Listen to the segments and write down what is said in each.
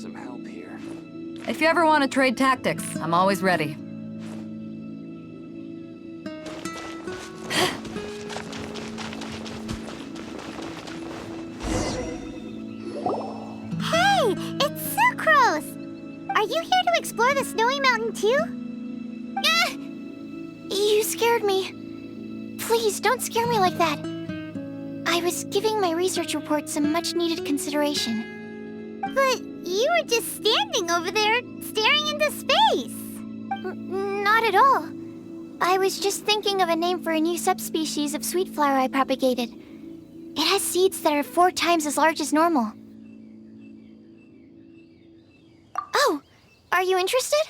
some help here. If you ever want to trade tactics, I'm always ready. Hey, it's Sucrose! Are you here to explore the snowy mountain too? You scared me. Please, don't scare me like that. I was giving my research report some much-needed consideration. But you were just standing over there, staring into space. Not at all. I was just thinking of a name for a new subspecies of sweet flower I propagated. It has seeds that are 4 times as large as normal. Oh, are you interested?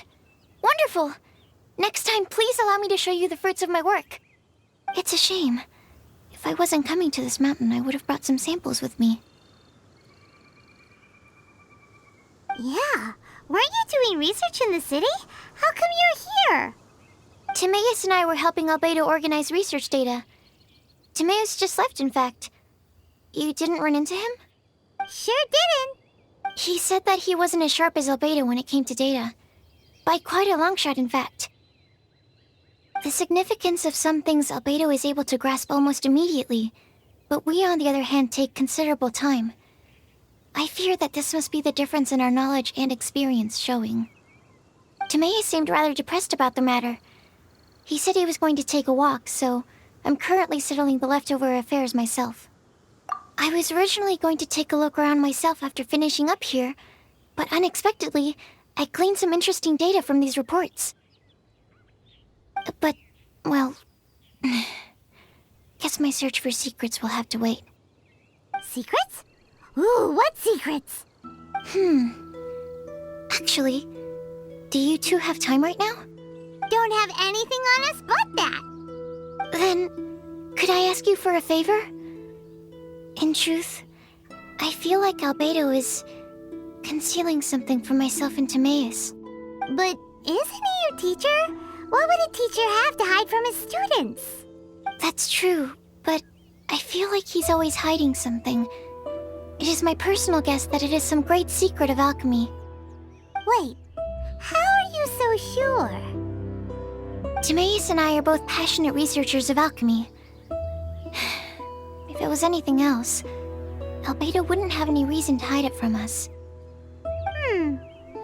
Wonderful. Next time, please allow me to show you the fruits of my work. It's a shame. If I wasn't coming to this mountain, I would have brought some samples with me. Yeah, weren't you doing research in the city? How come you're here? Timaeus and I were helping Albedo organize research data. Timaeus just left, in fact. You didn't run into him? Sure didn't. He said that he wasn't as sharp as Albedo when it came to data. By quite a long shot, in fact. The significance of some things Albedo is able to grasp almost immediately, but we, on the other hand, take considerable time. I fear that this must be the difference in our knowledge and experience showing. Timaeus seemed rather depressed about the matter. He said he was going to take a walk, so I'm currently settling the leftover affairs myself. I was originally going to take a look around myself after finishing up here, but unexpectedly, I gleaned some interesting data from these reports. But, well, guess my search for secrets will have to wait. Secrets? Ooh, what secrets? Actually, do you two have time right now? Don't have anything on us but that. Then, could I ask you for a favor? In truth, I feel like Albedo is concealing something from myself and Timaeus. But isn't he your teacher? What would a teacher have to hide from his students? That's true, but I feel like he's always hiding something. It is my personal guess that it is some great secret of alchemy. Wait, how are you so sure? Timaeus and I are both passionate researchers of alchemy. If it was anything else, Albedo wouldn't have any reason to hide it from us.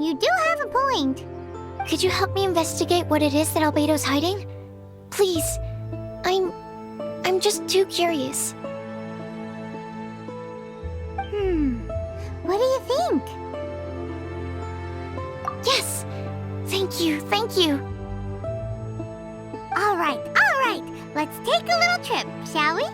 You do have a point. Could you help me investigate what it is that Albedo's hiding? Please. I'm just too curious. What do you think? Yes! Thank you, thank you. All right. Let's take a little trip, shall we?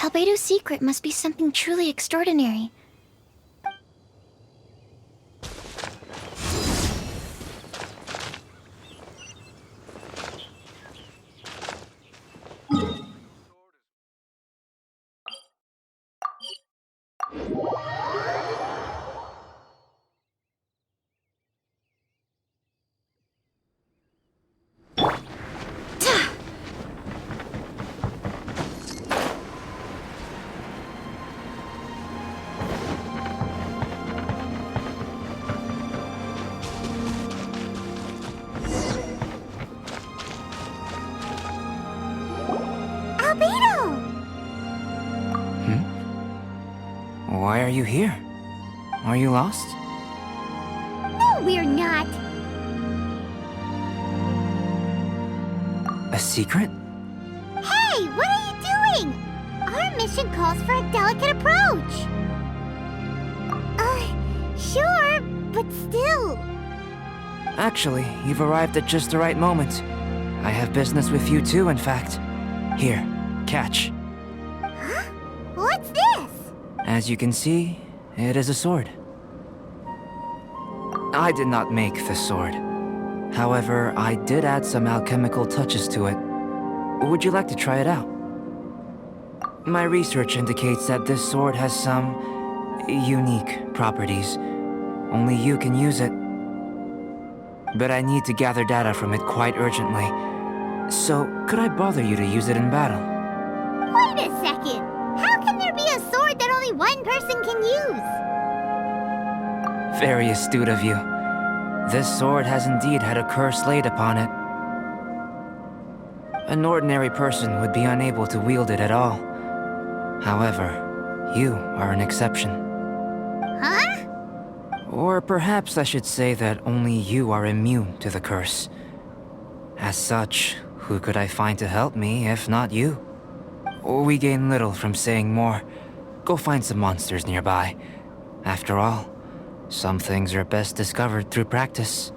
Albedo's secret must be something truly extraordinary. Why are you here? Are you lost? No, we're not. A secret? Hey, what are you doing? Our mission calls for a delicate approach. Sure, but still. Actually, you've arrived at just the right moment. I have business with you too, in fact. Here, catch. Huh? What's this? As you can see, it is a sword. I did not make the sword. However, I did add some alchemical touches to it. Would you like to try it out? My research indicates that this sword has some unique properties. Only you can use it. but I need to gather data from it quite urgently. So, could I bother you to use it in battle? Wait a second! How can there be a sword that only one person can use? Very astute of you. This sword has indeed had a curse laid upon it. An ordinary person would be unable to wield it at all. However, you are an exception. Huh? Or perhaps I should say that only you are immune to the curse. As such, who could I find to help me if not you? We gain little from saying more. Go find some monsters nearby. After all, some things are best discovered through practice.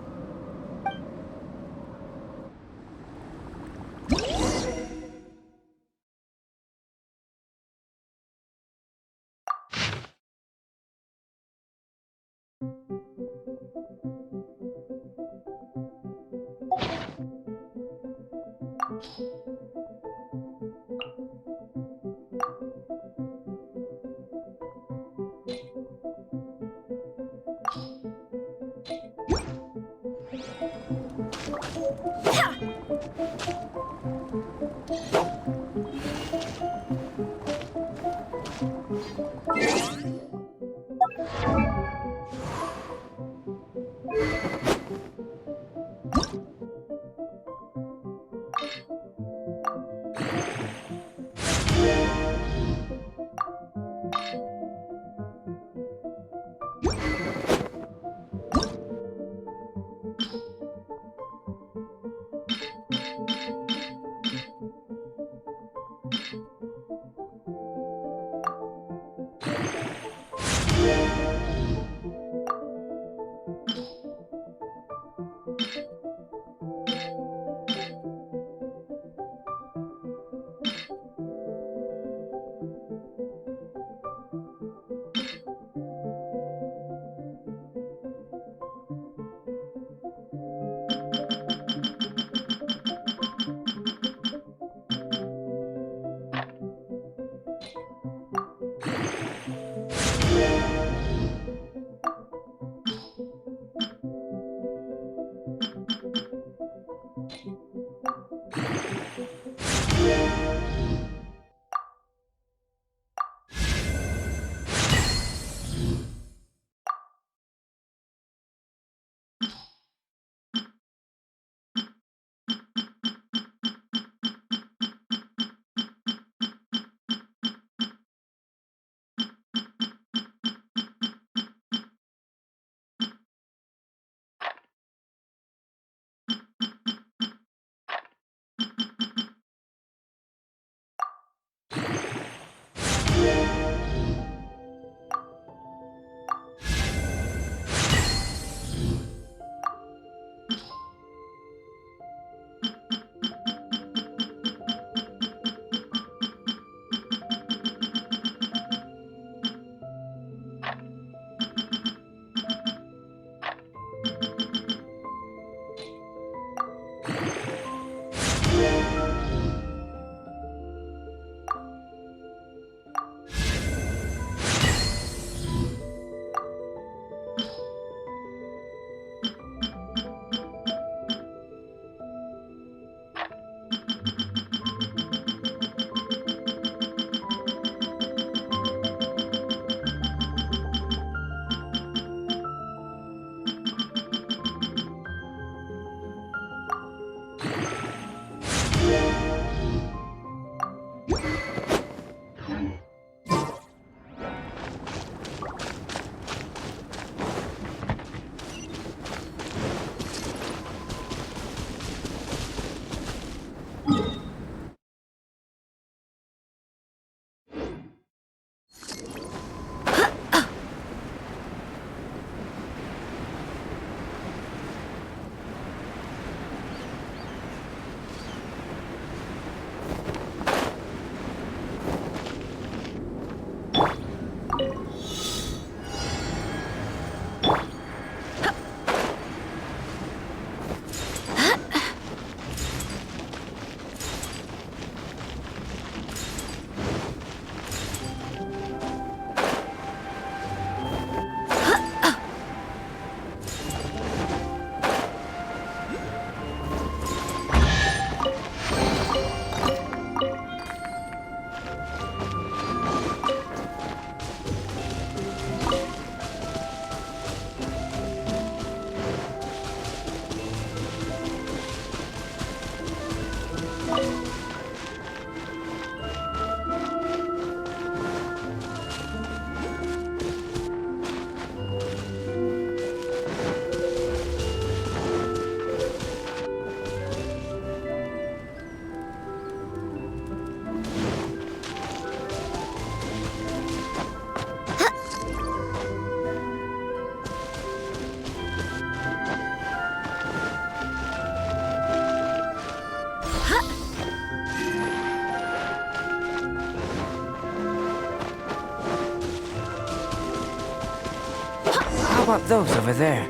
How about those over there?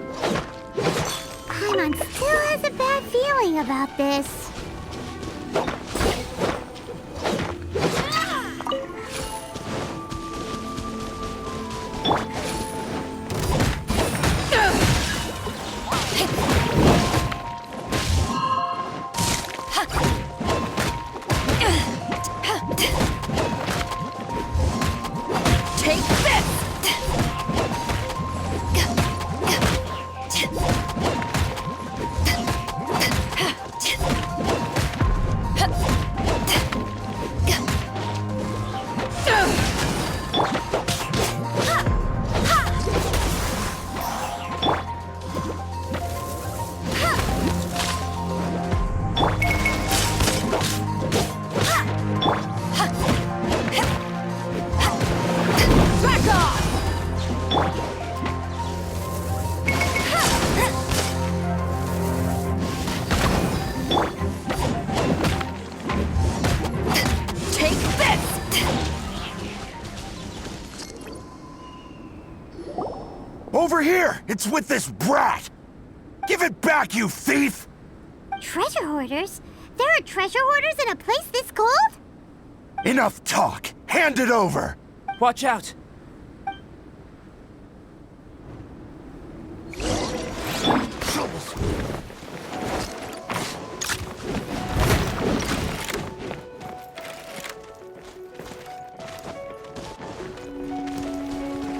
Paimon still has a bad feeling about this. Over here! It's with this brat! Give it back, you thief! Treasure hoarders? There are treasure hoarders in a place this cold? Enough talk! Hand it over! Watch out!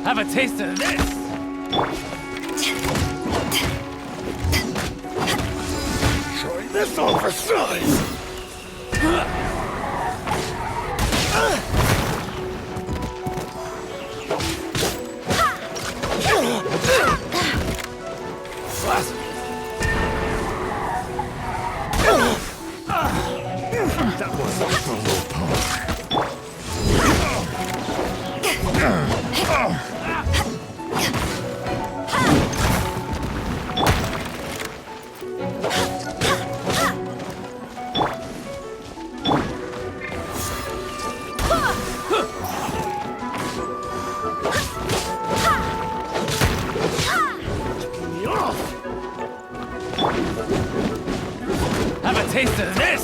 Have a taste of this! Showing this all for size! That wasn't for low power. Have a taste of this!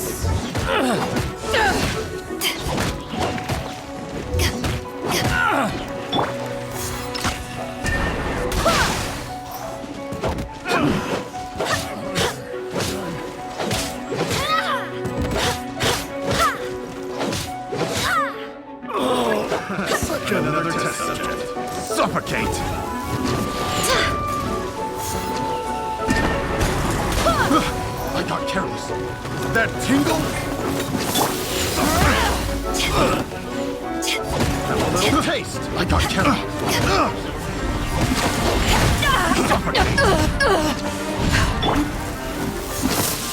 Such another test subject. Suffocate! I got careless. That tingle? Have a little taste. I got careless. Suffocate!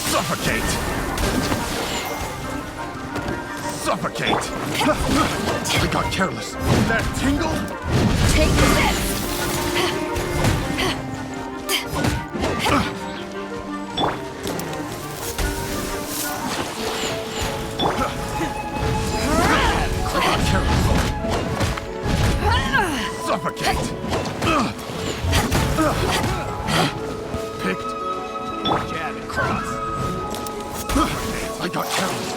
Suffocate! Suffocate! I got careless. That tingle? Take this! I got careless. Suffocate! Picked. Jab and cross. I got careless.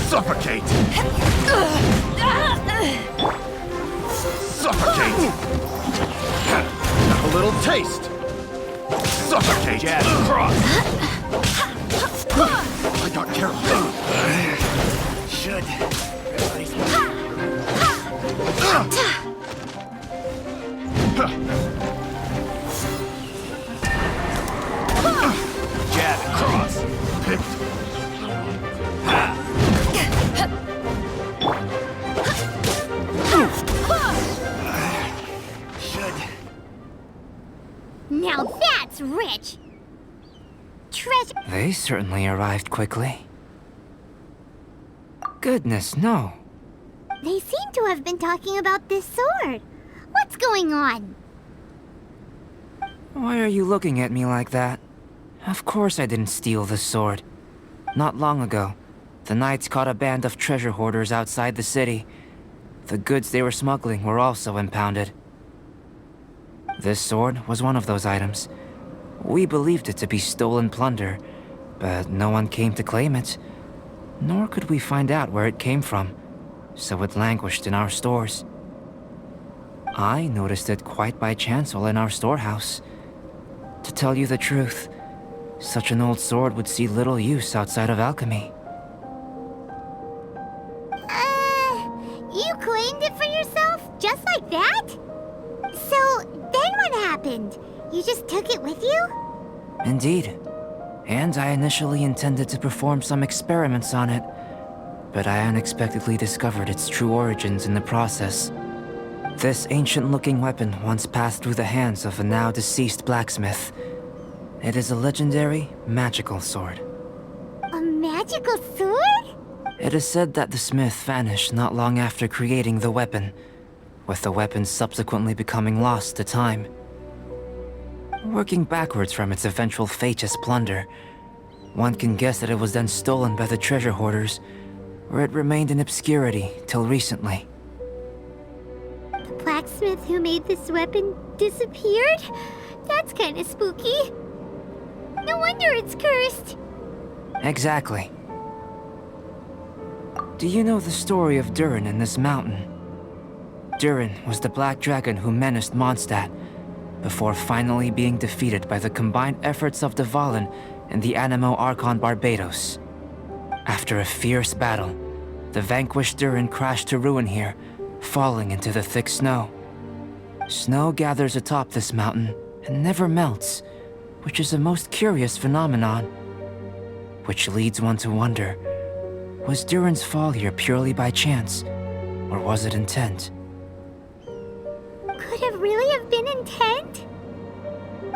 Suffocate! Suffocate! Have a little taste! Suffocate! Jab and cross. I got careless. Should. Jab and cross. Picked. Should. Now that's rich! Treasure... They certainly arrived quickly. Goodness, no. They seem to have been talking about this sword. What's going on? Why are you looking at me like that? Of course I didn't steal the sword. Not long ago, The knights caught a band of treasure hoarders outside the city. The goods they were smuggling were also impounded. This sword was one of those items. We believed it to be stolen plunder, but no one came to claim it. Nor could we find out where it came from, so it languished in our stores. I noticed it quite by chance while in our storehouse. To tell you the truth, such an old sword would see little use outside of alchemy. You claimed it for yourself? Just like that? So, then what happened? You just took it with you? Indeed. And I initially intended to perform some experiments on it, but I unexpectedly discovered its true origins in the process. This ancient-looking weapon once passed through the hands of a now-deceased blacksmith. It is a legendary, magical sword. A magical sword? It is said that the smith vanished not long after creating the weapon, with the weapon subsequently becoming lost to time. Working backwards from its eventual fate as plunder, one can guess that it was then stolen by the treasure hoarders, where it remained in obscurity till recently. The blacksmith who made this weapon disappeared? That's kinda spooky. No wonder it's cursed. Exactly. Do you know the story of Durin in this mountain? Durin was the black dragon who menaced Mondstadt, before finally being defeated by the combined efforts of Dvalin and the Animo Archon Barbados. After a fierce battle, the vanquished Durin crashed to ruin here, falling into the thick snow. Snow gathers atop this mountain and never melts, which is a most curious phenomenon. Which leads one to wonder, was Durin's fall here purely by chance, or was it intent? Could it really have been intent?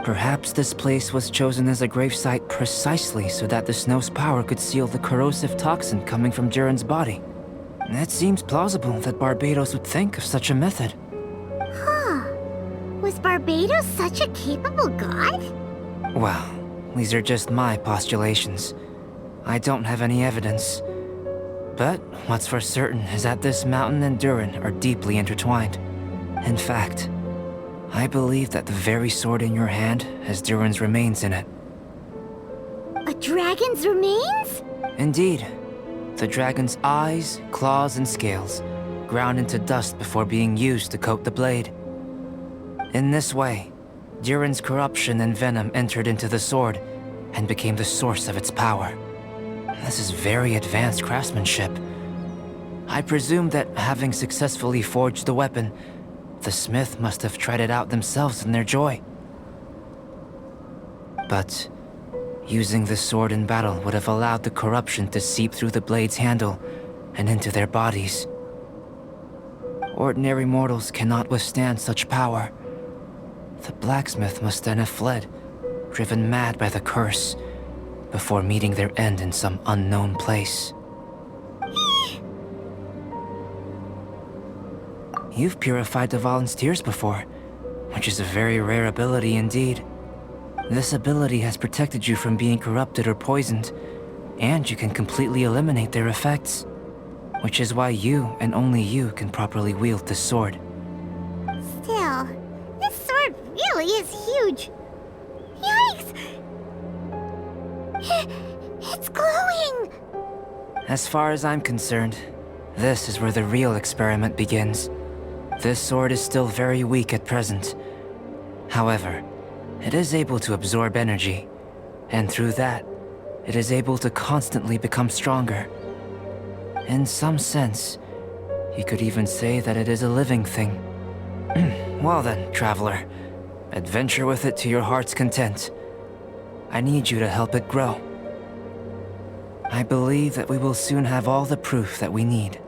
Perhaps this place was chosen as a gravesite precisely so that the snow's power could seal the corrosive toxin coming from Durin's body. It seems plausible that Barbados would think of such a method. Huh. Was Barbados such a capable god? Well, these are just my postulations. I don't have any evidence. But what's for certain is that this mountain and Durin are deeply intertwined. In fact, I believe that the very sword in your hand has Durin's remains in it. A dragon's remains? Indeed. The dragon's eyes, claws, and scales ground into dust before being used to coat the blade. In this way, Durin's corruption and venom entered into the sword and became the source of its power. This is very advanced craftsmanship. I presume that having successfully forged the weapon, the smith must have tried it out themselves in their joy. But using the sword in battle would have allowed the corruption to seep through the blade's handle and into their bodies. Ordinary mortals cannot withstand such power. The blacksmith must then have fled, driven mad by the curse, before meeting their end in some unknown place. You've purified Dvalin's tears before, which is a very rare ability indeed. This ability has protected you from being corrupted or poisoned, and you can completely eliminate their effects, which is why you and only you can properly wield this sword. Still, this sword really is huge. Yikes! It's glowing! As far as I'm concerned, this is where the real experiment begins. This sword is still very weak at present. However, it is able to absorb energy, and through that, it is able to constantly become stronger. In some sense, you could even say that it is a living thing. Well then, traveler, adventure with it to your heart's content. I need you to help it grow. I believe that we will soon have all the proof that we need.